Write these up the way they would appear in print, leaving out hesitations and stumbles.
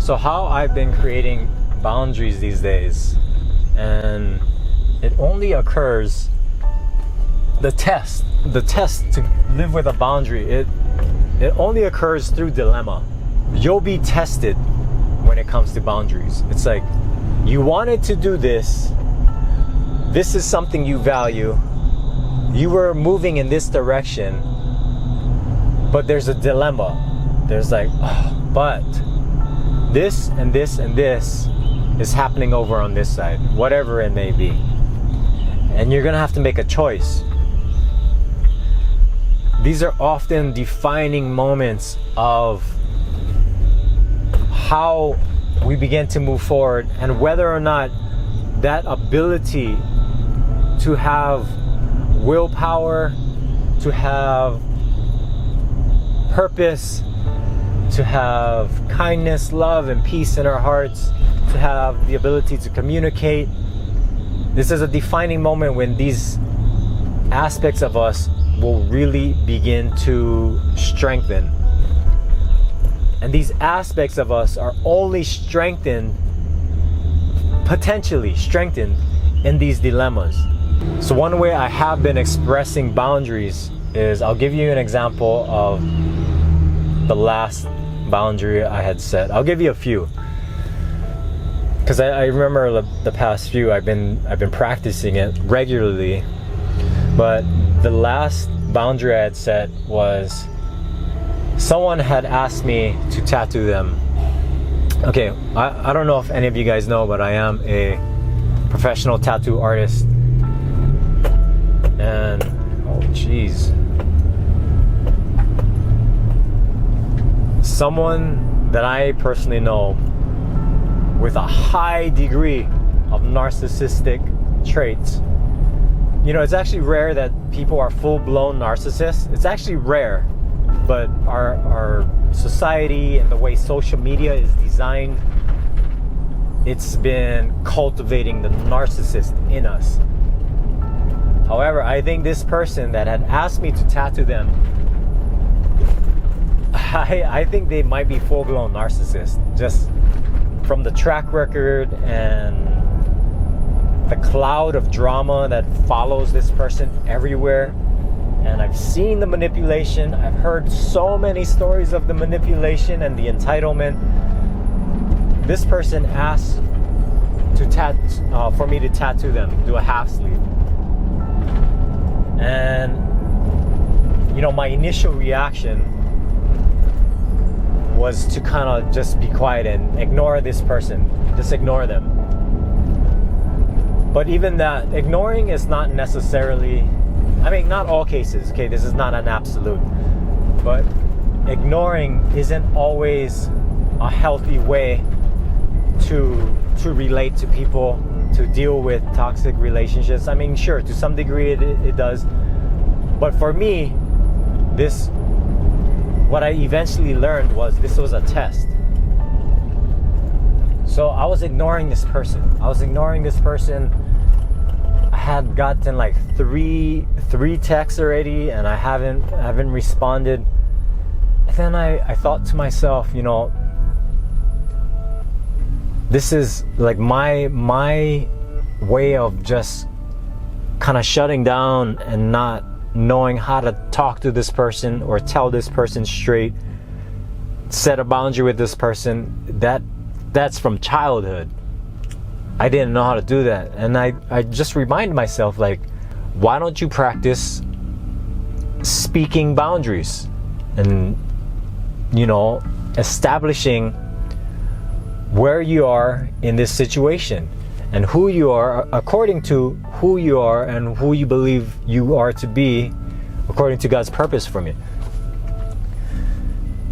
So how I've been creating boundaries these days, and it only occurs, the test to live with a boundary, it only occurs through dilemma. You'll be tested when it comes to boundaries. It's like, you wanted to do this is something you value, you were moving in this direction, but there's a dilemma. There's like, oh, but this and this and this is happening over on this side, whatever it may be. And you're gonna have to make a choice. These are often defining moments of how we begin to move forward, and whether or not that ability to have willpower, to have purpose, to have kindness, love, and peace in our hearts, to have the ability to communicate. This is a defining moment when these aspects of us will really begin to strengthen. And these aspects of us are only strengthened, potentially strengthened, in these dilemmas. So one way I have been expressing boundaries is, I'll give you an example of the last boundary I had set. I'll give you a few, because I remember the past few I've been practicing it regularly. But the last boundary I had set was, someone had asked me to tattoo them. Okay, I don't know if any of you guys know, but I am a professional tattoo artist. And oh geez, someone that I personally know with a high degree of narcissistic traits. You know, it's actually rare that people are full-blown narcissists. It's actually rare, but our society and the way social media is designed, it's been cultivating the narcissist in us. However, I think this person that had asked me to tattoo them, I think they might be full-blown narcissists, just from the track record and the cloud of drama that follows this person everywhere. And I've seen the manipulation. I've heard so many stories of the manipulation and the entitlement. This person asked for me to tattoo them, do a half sleeve. And you know, my initial reaction was to kind of just be quiet and ignore this person, just ignore them. But even that, ignoring is not necessarily, I mean, not all cases, okay, this is not an absolute, but ignoring isn't always a healthy way to relate to people, to deal with toxic relationships. I mean, sure, to some degree it does, but for me, what I eventually learned was this was a test. So I was ignoring this person. I had gotten like three texts already, and I haven't responded. And then I thought to myself, you know, this is like my way of just kind of shutting down and not knowing how to talk to this person or tell this person straight, set a boundary with this person. That's from childhood. I didn't know how to do that, and I just remind myself, like, why don't you practice speaking boundaries and, you know, establishing where you are in this situation and who you are according to who you are and who you believe you are to be according to God's purpose from you.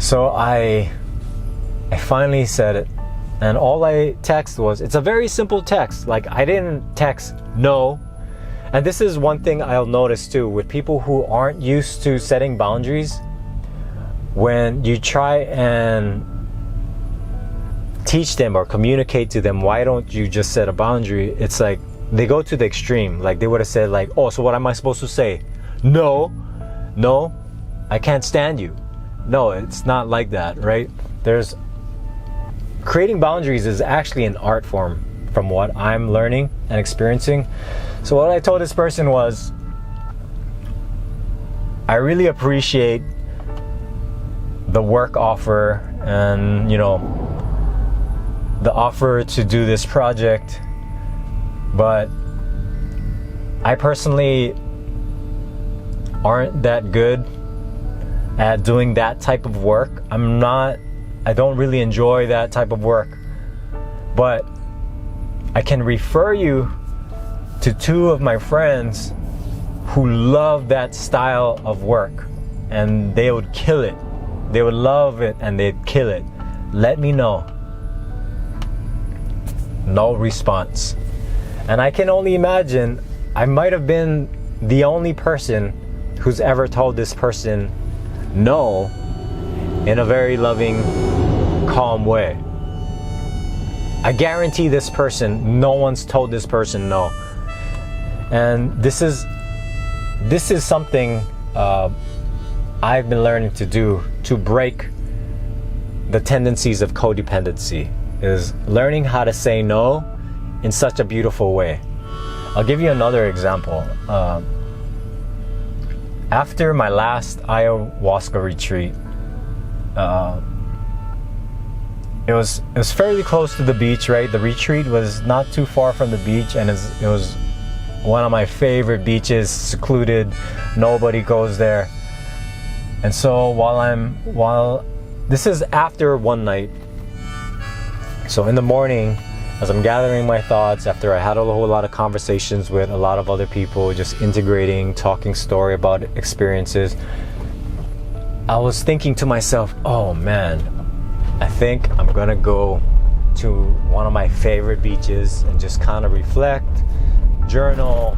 So I finally said it, and all I text was, it's a very simple text. Like, I didn't text no. And this is one thing I'll notice too with people who aren't used to setting boundaries. When you try and teach them or communicate to them, why don't you just set a boundary? It's like they go to the extreme. Like, they would have said like, oh, so what am I supposed to say? No, I can't stand you. No, it's not like that, right? There's creating boundaries is actually an art form from what I'm learning and experiencing. So what I told this person was, I really appreciate the work offer and, you know, the offer to do this project, but I personally aren't that good at doing that type of work. I don't really enjoy that type of work, but I can refer you to two of my friends who love that style of work, and they would kill it. They would love it and they'd kill it. Let me know. No response. And I can only imagine I might have been the only person who's ever told this person no in a very loving, calm way. I guarantee this person, no one's told this person no. And this is something I've been learning to do to break the tendencies of codependency, is learning how to say no in such a beautiful way. I'll give you another example. After my last ayahuasca retreat, it was fairly close to the beach, right? The retreat was not too far from the beach, and it was one of my favorite beaches, secluded, nobody goes there. And so while this is after one night, so in the morning, as I'm gathering my thoughts after I had a whole lot of conversations with a lot of other people, just integrating, talking story about experiences, I was thinking to myself, oh man, I think I'm gonna go to one of my favorite beaches and just kind of reflect, journal,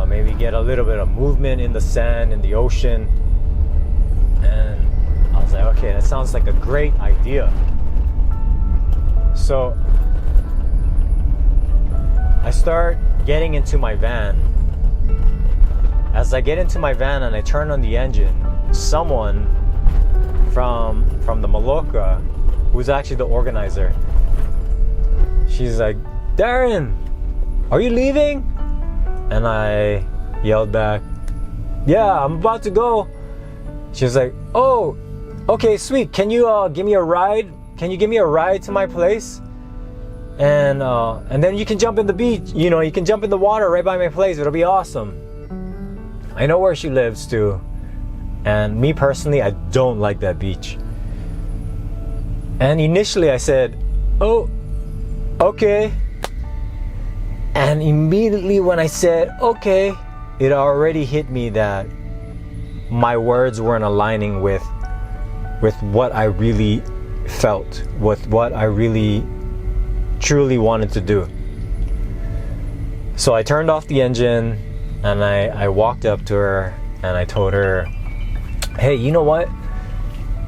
maybe get a little bit of movement in the sand, in the ocean. And I was like, okay, that sounds like a great idea. So I start getting into my van. As I get into my van and I turn on the engine, someone from the Maloka, who's actually the organizer, she's like, Darren, are you leaving? And I yelled back, yeah, I'm about to go. She was like, oh, okay, sweet. Can you give me a ride? Can you give me a ride to my place? And then you can jump in the beach. You know, you can jump in the water right by my place. It'll be awesome. I know where she lives too. And me personally, I don't like that beach. And initially I said, oh, okay. And immediately when I said, okay, it already hit me that my words weren't aligning with what I really felt, with what I really truly wanted to do. So I turned off the engine and I walked up to her and I told her, hey, you know what?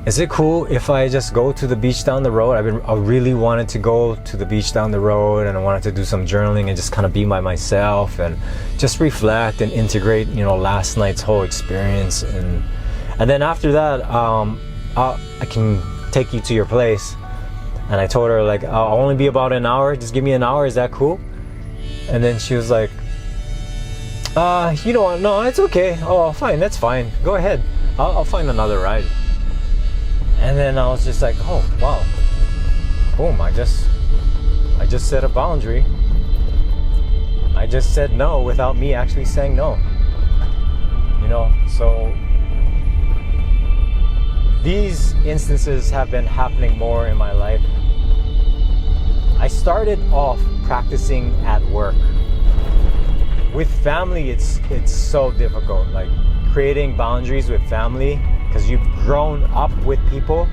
Is it cool if I just go to the beach down the road? I really wanted to go to the beach down the road, and I wanted to do some journaling and just kind of be by myself and just reflect and integrate, you know, last night's whole experience. And then after that, I can take you to your place. And I told her, like, I'll only be about an hour. Just give me an hour. Is that cool? And then she was like, you know what? No, it's okay. Oh, fine. That's fine. Go ahead. I'll find another ride. And then I was just like, oh, wow. Boom. I just set a boundary. I just said no without me actually saying no. You know, so these instances have been happening more in my life. I started off practicing at work. With family, it's so difficult. Like creating boundaries with family, because you've grown up with people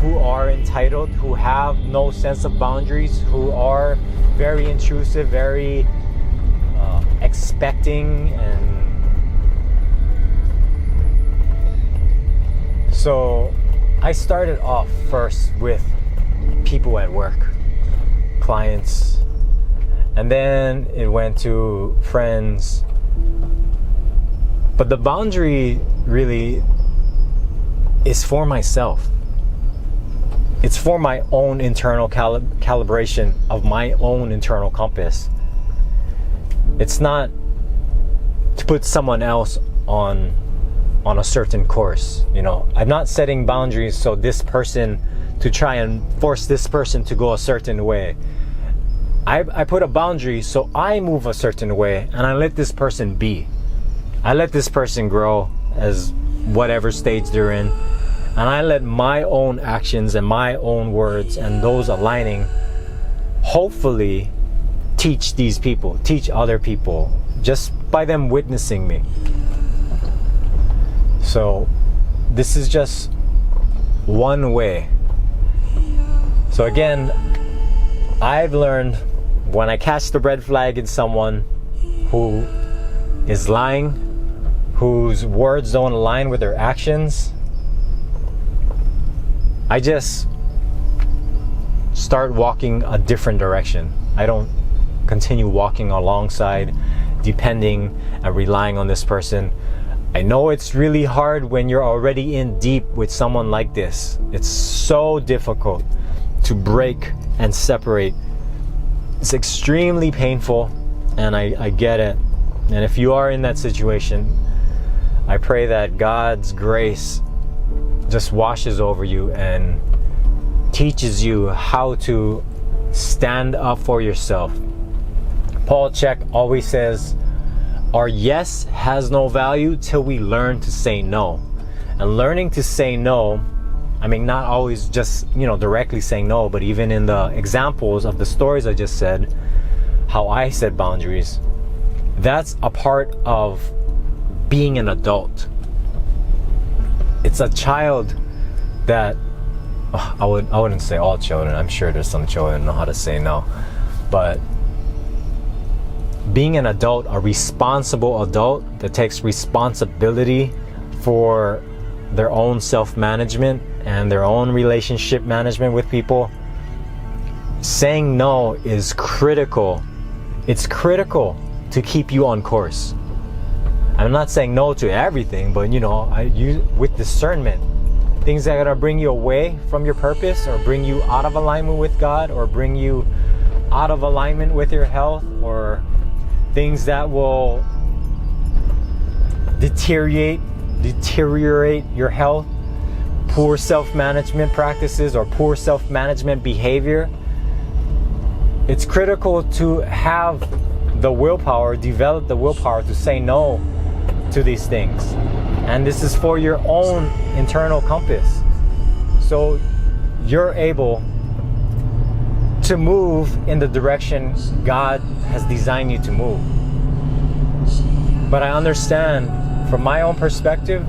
who are entitled, who have no sense of boundaries, who are very intrusive, very expecting. And so I started off first with people at work, clients, and then it went to friends. But the boundary really is for myself. it's for my own internal calibration of my own internal compass. It's not to put someone else on a certain course. You know, I'm not setting boundaries so this person, to try and force this person to go a certain way. I put a boundary so I move a certain way, and I let this person be. I let this person grow as whatever stage they're in, and I let my own actions and my own words and those aligning hopefully teach these people, teach other people, just by them witnessing me. So this is just one way. So again, I've learned when I catch the red flag in someone who is lying, whose words don't align with their actions, I just start walking a different direction. I don't continue walking alongside, depending and relying on this person. I know it's really hard when you're already in deep with someone like this. It's so difficult to break and separate. It's extremely painful, and I get it. And if you are in that situation, I pray that God's grace just washes over you and teaches you how to stand up for yourself. Paul Chek always says, our yes has no value till we learn to say no. And learning to say no, I mean, not always just, directly saying no, but even in the examples of the stories I just said, how I set boundaries, that's a part of being an adult. It's a child that, I wouldn't say all children, I'm sure there's some children who know how to say no, but being an adult, a responsible adult that takes responsibility for their own self-management and their own relationship management with people, saying no is critical. It's critical to keep you on course. I'm not saying no to everything, but with discernment, things that are gonna bring you away from your purpose, or bring you out of alignment with God, or bring you out of alignment with your health, or things that will deteriorate your health, poor self-management practices or poor self-management behavior. It's critical to have the willpower, develop the willpower to say no to these things. And this is for your own internal compass. So you're able to move in the direction God has designed you to move. But I understand from my own perspective,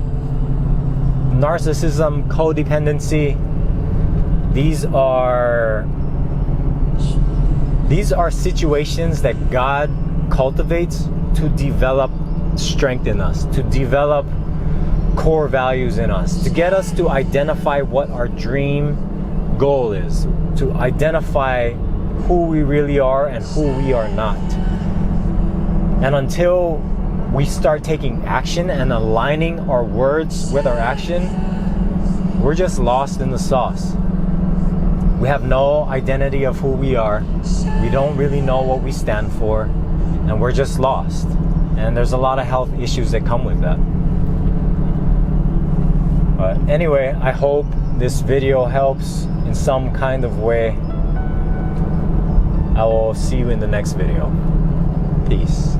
narcissism, codependency, these are situations that God cultivates to develop strength in us, to develop core values in us, to get us to identify what our dream goal is, to identify who we really are and who we are not. And until we start taking action and aligning our words with our action, we're just lost in the sauce. We have no identity of who we are. We don't really know what we stand for, and we're just lost. And there's a lot of health issues that come with that. But anyway, I hope this video helps in some kind of way. I will see you in the next video. Peace.